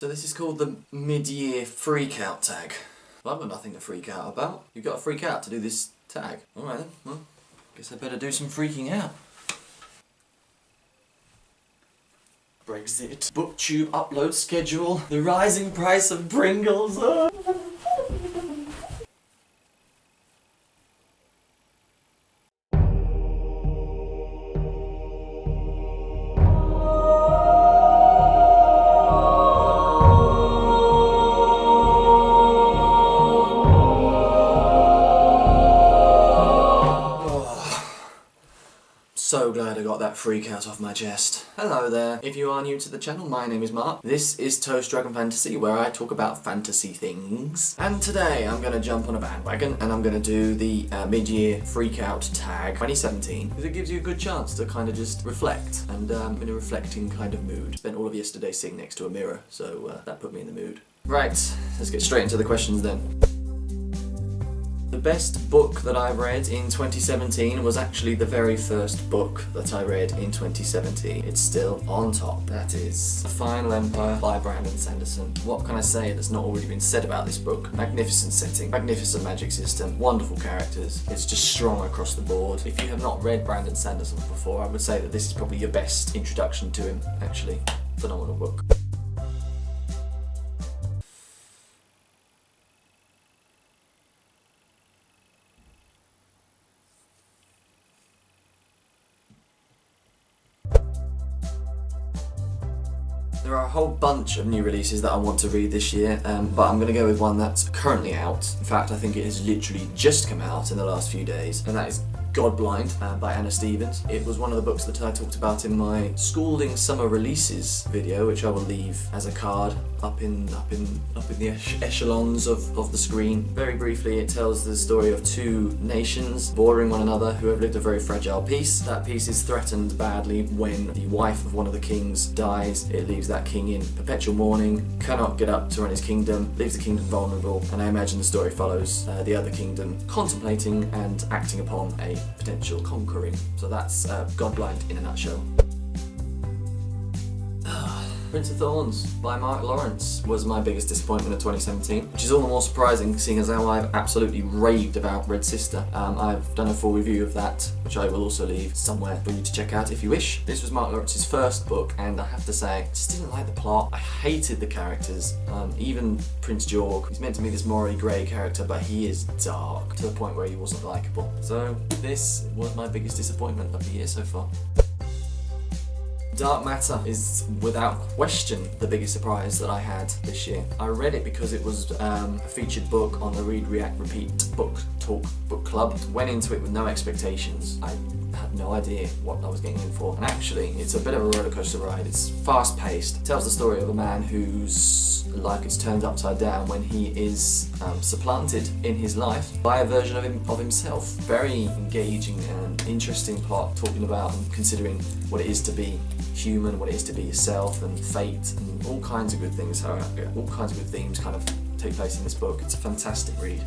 So this is called the mid-year freak-out tag. Well, I've got nothing to freak out about. You've got to freak out to do this tag. Alright then, well, guess I better do some freaking out. Brexit, booktube upload schedule, the rising price of Pringles. So glad I got that freak out off my chest. Hello there. If you are new to the channel, my name is Mark. This is Toast Dragon Fantasy, where I talk about fantasy things. And today I'm going to jump on a bandwagon and I'm going to do the mid-year freak out tag 2017, because it gives you a good chance to kind of just reflect, and in a reflecting kind of mood. Spent all of yesterday sitting next to a mirror, so that put me in the mood. Right, let's get straight into the questions then. The best book that I read in 2017 was actually the very first book that I read in 2017. It's still on top. That is The Final Empire by Brandon Sanderson. What can I say that's not already been said about this book? Magnificent setting, magnificent magic system, wonderful characters. It's just strong across the board. If you have not read Brandon Sanderson before, I would say that this is probably your best introduction to him, actually. Phenomenal book. There are a whole bunch of new releases that I want to read this year, but I'm going to go with one that's currently out. In fact, I think it has literally just come out in the last few days, and that is Godblind by Anna Stevens. It was one of the books that I talked about in my Scalding Summer Releases video, which I will leave as a card up in the echelons of the screen. Very briefly, it tells the story of two nations bordering one another who have lived a very fragile peace. That peace is threatened badly when the wife of one of the kings dies. It leaves that king in perpetual mourning, cannot get up to run his kingdom, leaves the kingdom vulnerable, and I imagine the story follows the other kingdom contemplating and acting upon a potential conquering. So that's Godblind in a nutshell. Prince of Thorns by Mark Lawrence was my biggest disappointment of 2017, which is all the more surprising seeing as how I've absolutely raved about Red Sister. I've done a full review of that, which I will also leave somewhere for you to check out if you wish. This was Mark Lawrence's first book, and I have to say, I just didn't like the plot. I hated the characters. Even Prince Jorg, he's meant to be this morally grey character, but he is dark to the point where he wasn't likeable. So this was my biggest disappointment of the year so far. Dark Matter is without question the biggest surprise that I had this year. I read it because it was a featured book on the Read, React, Repeat book talk book club. Went into it with no expectations. I had no idea what I was getting in for. And actually, it's a bit of a rollercoaster ride. It's fast paced. It tells the story of a man whose life gets turned upside down when he is supplanted in his life by a version of himself. Very engaging and interesting plot, talking about and considering what it is to be human, what it is to be yourself, and fate, and all kinds of good things. All kinds of good themes kind of take place in this book. It's a fantastic read.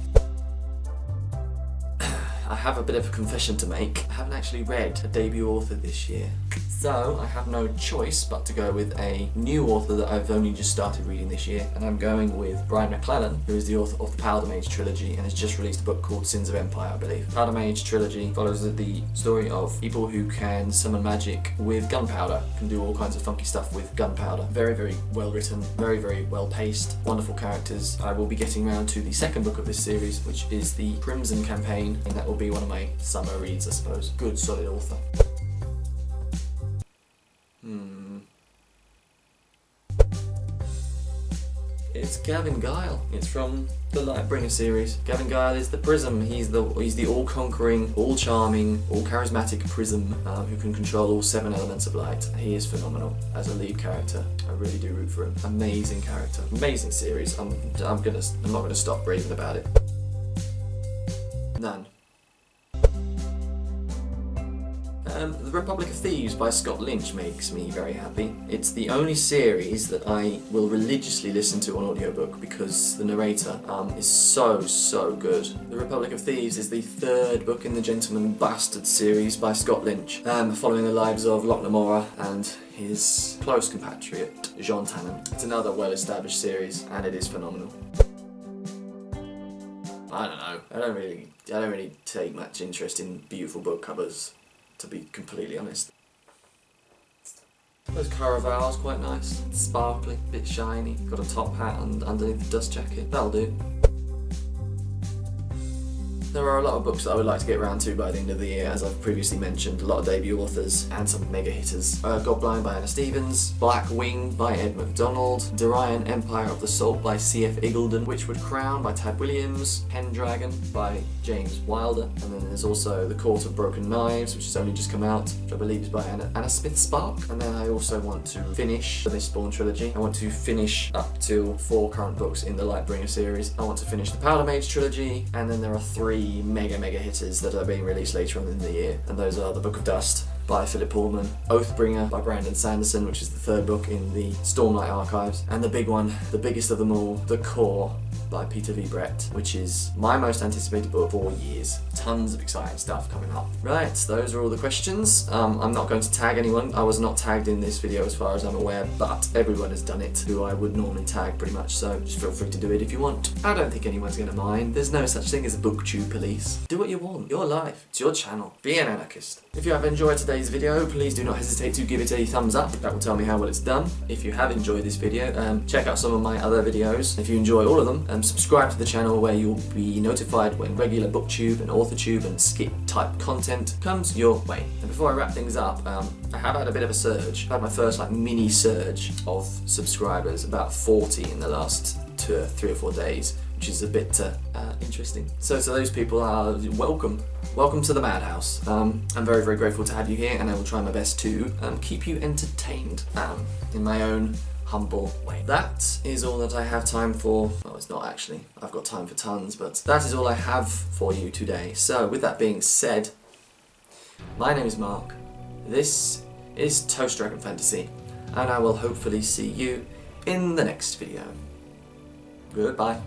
I have a bit of a confession to make. I haven't actually read a debut author this year, so I have no choice but to go with a new author that I've only just started reading this year, and I'm going with McClellan, who is the author of the Powder Mage trilogy and has just released a book called Sins of Empire, I believe. Powder Mage trilogy follows the story of people who can summon magic with gunpowder, can do all kinds of funky stuff with gunpowder. Very, very well written, very, very well paced, wonderful characters. I will be getting round to the second book of this series, which is the Crimson Campaign, and that will be one of my summer reads, I suppose. Good, solid author. It's Gavin Guile. It's from the Lightbringer series. Gavin Guile is the Prism. He's the all-conquering, all-charming, all-charismatic Prism who can control all 7 elements of light. He is phenomenal as a lead character. I really do root for him. Amazing character. Amazing series. I'm not gonna stop raving about it. None. The Republic of Thieves by Scott Lynch makes me very happy. It's the only series that I will religiously listen to on audiobook because the narrator is so good. The Republic of Thieves is the 3rd book in the Gentleman Bastard series by Scott Lynch, following the lives of Locke Lamora and his close compatriot, Jean Tannen. It's another well-established series, and it is phenomenal. I don't know. I don't really take much interest in beautiful book covers, to be completely honest. Those Caravals quite nice, sparkly, bit shiny. Got a top hat and underneath the dust jacket. That'll do. There are a lot of books that I would like to get around to by the end of the year, as I've previously mentioned. A lot of debut authors and some mega hitters. Godblind by Anna Stevens, Black Wing by Ed MacDonald, Dorian Empire of the Salt by C.F. Iggulden, Witchwood Crown by Tad Williams, Pendragon by James Wilder, and then there's also The Court of Broken Knives, which has only just come out, which I believe is by Anna Smith Spark. And then I also want to finish the Spawn trilogy. I want to finish up to 4 current books in the Lightbringer series. I want to finish the Powder Mage trilogy, and then there are 3 mega hitters that are being released later on in the year, and those are The Book of Dust by Philip Pullman, Oathbringer by Brandon Sanderson, which is the 3rd book in the Stormlight archives, and the big one, the biggest of them all, The Core by Peter V. Brett, which is my most anticipated book for years. Tons of exciting stuff coming up. Right, those are all the questions. I'm not going to tag anyone. I was not tagged in this video as far as I'm aware, but everyone has done it who I would normally tag pretty much, so just feel free to do it if you want. I don't think anyone's going to mind. There's no such thing as a booktube police. Do what you want. Your life. It's your channel. Be an anarchist. If you have enjoyed today's video, please do not hesitate to give it a thumbs up. That will tell me how well it's done. If you have enjoyed this video, check out some of my other videos. If you enjoy all of them, subscribe to the channel where you'll be notified when regular booktube and authortube and skit type content comes your way. And before I wrap things up, I have had a bit of a surge. I've had my first mini surge of subscribers, about 40 in the last 3 or 4 days, which is a bit interesting. So to those people, welcome to the madhouse. I'm very grateful to have you here, and I will try my best to keep you entertained in my own humble way. That is all that I have time for. Well, it's not actually. I've got time for tons, but that is all I have for you today. So with that being said, my name is Mark. This is Toast Dragon Fantasy, and I will hopefully see you in the next video. Goodbye.